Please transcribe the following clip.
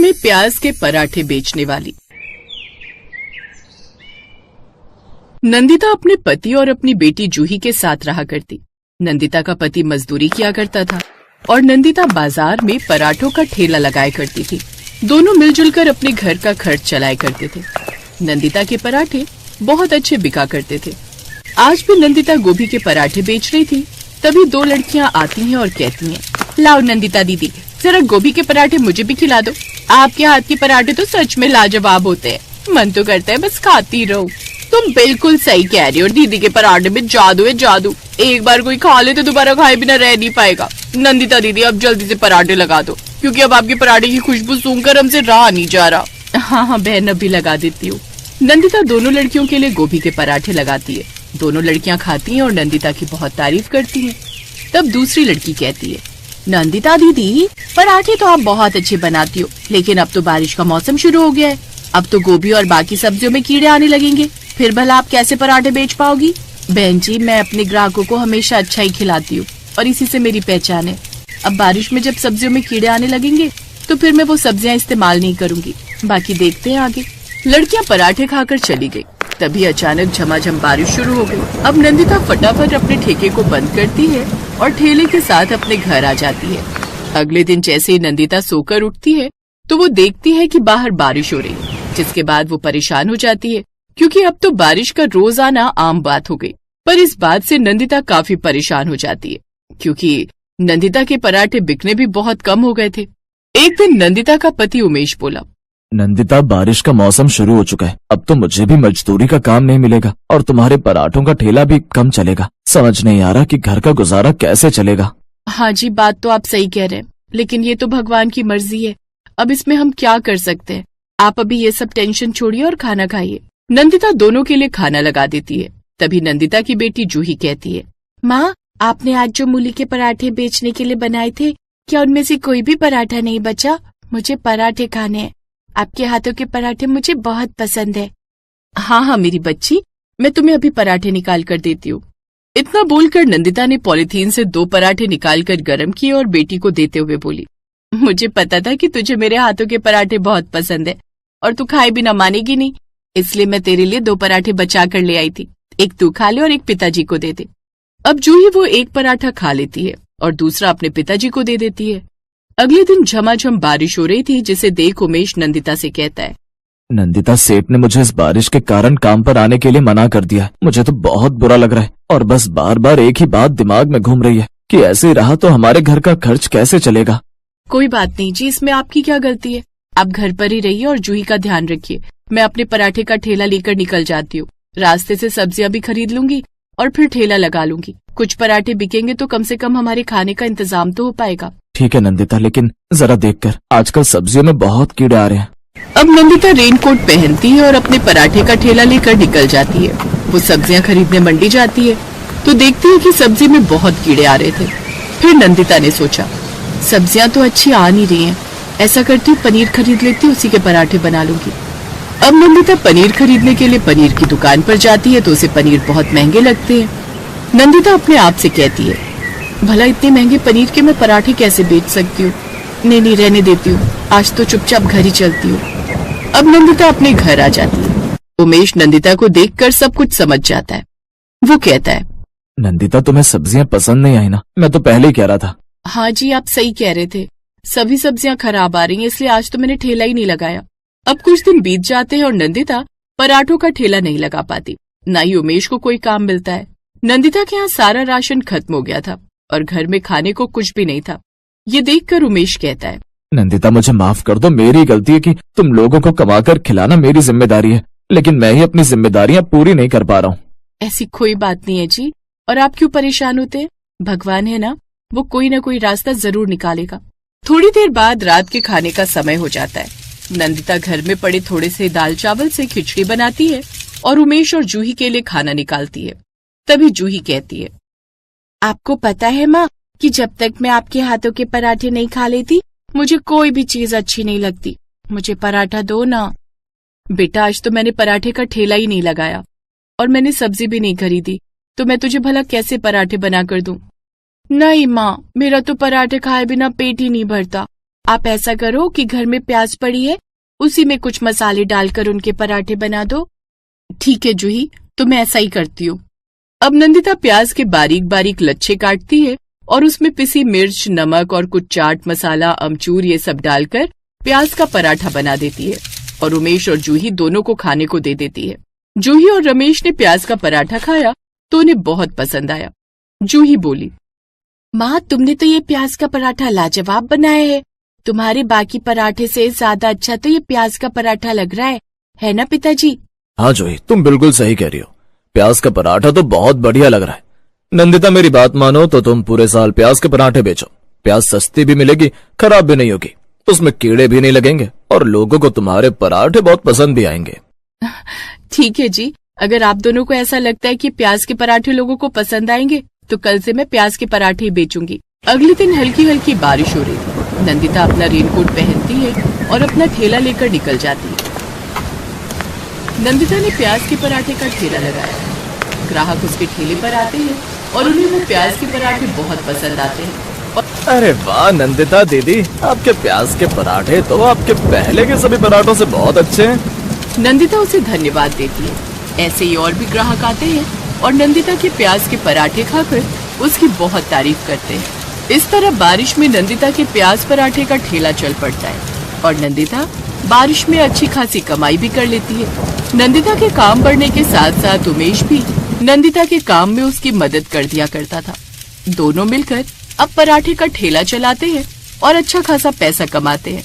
में प्याज के पराठे बेचने वाली। नंदिता अपने पति और अपनी बेटी जूही के साथ रहा करती। नंदिता का पति मजदूरी किया करता था और नंदिता बाजार में पराठों का ठेला लगाया करती थी। दोनों मिलजुल कर अपने घर का खर्च चलाया करते थे। नंदिता के पराठे बहुत अच्छे बिका करते थे। आज भी नंदिता गोभी के पराठे बेच रही थी, तभी दो लड़कियां आती हैं और कहती हैं, लाओ नंदिता दीदी, जरा गोभी के पराठे मुझे भी खिला दो। आपके हाथ के पराठे तो सच में लाजवाब होते हैं, मन तो करता है बस खाती रहो। तुम बिल्कुल सही कह रही हो, दीदी के पराठे में जादू है जादू। एक बार कोई खा ले तो दोबारा खाए बिना रह नहीं पाएगा। नंदिता दीदी अब जल्दी से पराठे लगा दो, क्योंकि अब आपके पराठे की खुशबू सूंघकर हमसे रहा नहीं जा रहा। हाँ बहन, अभी लगा देती हूँ। नंदिता दोनों लड़कियों के लिए गोभी के पराठे लगाती है। दोनों लड़कियां खाती हैं और नंदिता की बहुत तारीफ करती हैं। तब दूसरी लड़की कहती है, नंदिता दीदी, पराठे तो आप बहुत अच्छे बनाती हो, लेकिन अब तो बारिश का मौसम शुरू हो गया है। अब तो गोभी और बाकी सब्जियों में कीड़े आने लगेंगे, फिर भला आप कैसे पराठे बेच पाओगी? बहन जी, मैं अपने ग्राहकों को हमेशा अच्छा ही खिलाती हूँ और इसी से मेरी पहचान है। अब बारिश में जब सब्जियों में कीड़े आने लगेंगे तो फिर मैं वो सब्जियां इस्तेमाल नहीं करूंगी। बाकी देखते हैं आगे। लड़कियां पराठे खाकर चली गई। तभी अचानक झमाझम बारिश शुरू हो गई। अब नंदिता फटाफट अपने ठेके को बंद करती है और ठेले के साथ अपने घर आ जाती है। अगले दिन जैसे ही नंदिता सोकर उठती है तो वो देखती है कि बाहर बारिश हो रही है, जिसके बाद वो परेशान हो जाती है, क्योंकि अब तो बारिश का रोज आना आम बात हो गई। पर इस बात से नंदिता काफी परेशान हो जाती है, क्योंकि नंदिता के पराठे बिकने भी बहुत कम हो गए थे। एक दिन नंदिता का पति उमेश बोला, नंदिता, बारिश का मौसम शुरू हो चुका है, अब तो मुझे भी मजदूरी का काम नहीं मिलेगा और तुम्हारे पराठों का ठेला भी कम चलेगा। समझ नहीं आ रहा कि घर का गुजारा कैसे चलेगा। हाँ जी, बात तो आप सही कह रहे हैं, लेकिन ये तो भगवान की मर्जी है, अब इसमें हम क्या कर सकते हैं। आप अभी ये सब टेंशन छोड़िए और खाना खाइए। नंदिता दोनों के लिए खाना लगा देती है। तभी नंदिता की बेटी जूही कहती है, माँ, आपने आज जो मूली के पराठे बेचने के लिए बनाए थे, क्या उनमें से कोई भी पराठा नहीं बचा? मुझे पराठे खाने हैं। आपके हाथों के पराठे मुझे बहुत पसंद है। हाँ हाँ मेरी बच्ची, मैं तुम्हें अभी पराठे निकाल कर देती हूँ। इतना बोलकर नंदिता ने पॉलिथीन से 2 पराठे निकालकर गरम किए और बेटी को देते हुए बोली, मुझे पता था कि तुझे मेरे हाथों के पराठे बहुत पसंद है और तू खाए बिना मानेगी नहीं, इसलिए मैं तेरे लिए 2 पराठे बचा कर ले आई थी। एक तू खा ले और एक पिताजी को दे दे। अब जूही वो एक पराठा खा लेती है और दूसरा अपने पिताजी को दे देती है। अगले दिन झमाझम बारिश हो रही थी, जिसे देख उमेश नंदिता से कहता है, नंदिता, सेठ ने मुझे इस बारिश के कारण काम पर आने के लिए मना कर दिया। मुझे तो बहुत बुरा लग रहा है और बस बार बार एक ही बात दिमाग में घूम रही है कि ऐसे ही रहा तो हमारे घर का खर्च कैसे चलेगा। कोई बात नहीं जी, इसमें आपकी क्या गलती है। आप घर पर ही रहिए और जूही का ध्यान रखिए। मैं अपने पराठे का ठेला लेकर निकल जाती हूँ। रास्ते से सब्जियां भी खरीद लूंगी और फिर ठेला लगा लूंगी। कुछ पराठे बिकेंगे तो कम से कम हमारे खाने का इंतजाम तो हो पाएगा। ठीक है नंदिता, लेकिन जरा देखकर, आजकल सब्जियों में बहुत कीड़े आ रहे हैं। अब नंदिता रेनकोट पहनती है और अपने पराठे का ठेला लेकर निकल जाती है। वो सब्जियां खरीदने मंडी जाती है तो देखती है कि सब्जी में बहुत कीड़े आ रहे थे। फिर नंदिता ने सोचा, सब्जियां तो अच्छी आ नहीं रही हैं, ऐसा करती हूँ पनीर खरीद लेती हूँ, उसी के पराठे बना लूंगी। अब नंदिता पनीर खरीदने के लिए पनीर की दुकान पर जाती है तो उसे पनीर बहुत महंगे लगते हैं। नंदिता अपने आप से कहती है, भला इतने महंगे पनीर के मैं पराठे कैसे बेच सकती हूँ। नहीं, रहने देती हूँ, आज तो चुपचाप घर ही चलती हूँ। अब नंदिता अपने घर आ जाती है। उमेश नंदिता को देखकर सब कुछ समझ जाता है। वो कहता है, नंदिता, तुम्हें सब्जियां पसंद नहीं आई ना? मैं तो पहले ही कह रहा था। हाँ जी, आप सही कह रहे थे, सभी सब्जियां खराब आ रही हैं, इसलिए आज तो मैंने ठेला ही नहीं लगाया। अब कुछ दिन बीत जाते हैं और नंदिता पराठों का ठेला नहीं लगा पाती, न ही उमेश को कोई काम मिलता है। नंदिता के यहाँ सारा राशन खत्म हो गया था और घर में खाने को कुछ भी नहीं था। ये देखकर उमेश कहता है, नंदिता, मुझे माफ कर दो, मेरी गलती है कि तुम लोगों को कमाकर खिलाना मेरी जिम्मेदारी है, लेकिन मैं ही अपनी जिम्मेदारियां पूरी नहीं कर पा रहा हूँ। ऐसी कोई बात नहीं है जी, और आप क्यों परेशान होते हैं? भगवान है ना, वो कोई न कोई रास्ता जरूर निकालेगा। थोड़ी देर बाद रात के खाने का समय हो जाता है। नंदिता घर में पड़े थोड़े से दाल चावल से खिचड़ी बनाती है और उमेश और जूही के लिए खाना निकालती है। तभी जूही कहती है, आपको पता है माँ कि जब तक मैं आपके हाथों के पराठे नहीं खा लेती मुझे कोई भी चीज अच्छी नहीं लगती। मुझे पराठा दो ना। बेटा, आज तो मैंने पराठे का ठेला ही नहीं लगाया और मैंने सब्जी भी नहीं खरीदी, तो मैं तुझे भला कैसे पराठे बना कर दूं? नहीं माँ, मेरा तो पराठे खाए बिना पेट ही नहीं भरता। आप ऐसा करो कि घर में प्याज पड़ी है, उसी में कुछ मसाले डालकर उनके पराठे बना दो। ठीक है जूही, तो मैं ऐसा ही करती हूँ। अब नंदिता प्याज के बारीक बारीक लच्छे काटती है और उसमें पिसी मिर्च, नमक और कुछ चाट मसाला, अमचूर ये सब डालकर प्याज का पराठा बना देती है और उमेश और जूही दोनों को खाने को दे देती है। जूही और रमेश ने प्याज का पराठा खाया तो उन्हें बहुत पसंद आया। जूही बोली, माँ तुमने तो ये प्याज का पराठा लाजवाब बनाया है। तुम्हारे बाकी पराठे से ज्यादा अच्छा तो ये प्याज का पराठा लग रहा है ना पिताजी? हाँ जूही, तुम बिल्कुल सही कह रही हो। प्याज का पराठा तो बहुत बढ़िया लग रहा है। नंदिता मेरी बात मानो तो तुम पूरे साल प्याज के पराठे बेचो। प्याज सस्ती भी मिलेगी, खराब भी नहीं होगी, उसमें कीड़े भी नहीं लगेंगे और लोगों को तुम्हारे पराठे बहुत पसंद भी आएंगे। ठीक है जी, अगर आप दोनों को ऐसा लगता है कि प्याज के पराठे लोगों को पसंद आएंगे तो कल से मैं प्याज के पराठे ही बेचूंगी। अगले दिन हल्की हल्की बारिश हो रही थी। नंदिता अपना रेनकोट पहनती है और अपना ठेला लेकर निकल जाती है। नंदिता ने प्याज के पराठे का ठेला लगाया। ग्राहक उसके ठेले पर आते हैं और उन्हें वो प्याज के पराठे बहुत पसंद आते हैं। अरे वाह नंदिता दीदी, आपके प्याज के पराठे तो आपके पहले के सभी पराठों से बहुत अच्छे हैं। नंदिता उसे धन्यवाद देती है। ऐसे ही और भी ग्राहक आते हैं और नंदिता के प्याज के पराठे खाकर उसकी बहुत तारीफ करते हैं। इस तरह बारिश में नंदिता के प्याज पराठे का ठेला चल पड़ता है और नंदिता बारिश में अच्छी खासी कमाई भी कर लेती है। नंदिता के काम बढ़ने के साथ साथ उमेश भी नंदिता के काम में उसकी मदद कर दिया करता था। दोनों मिलकर अब पराठे का ठेला चलाते हैं और अच्छा खासा पैसा कमाते हैं।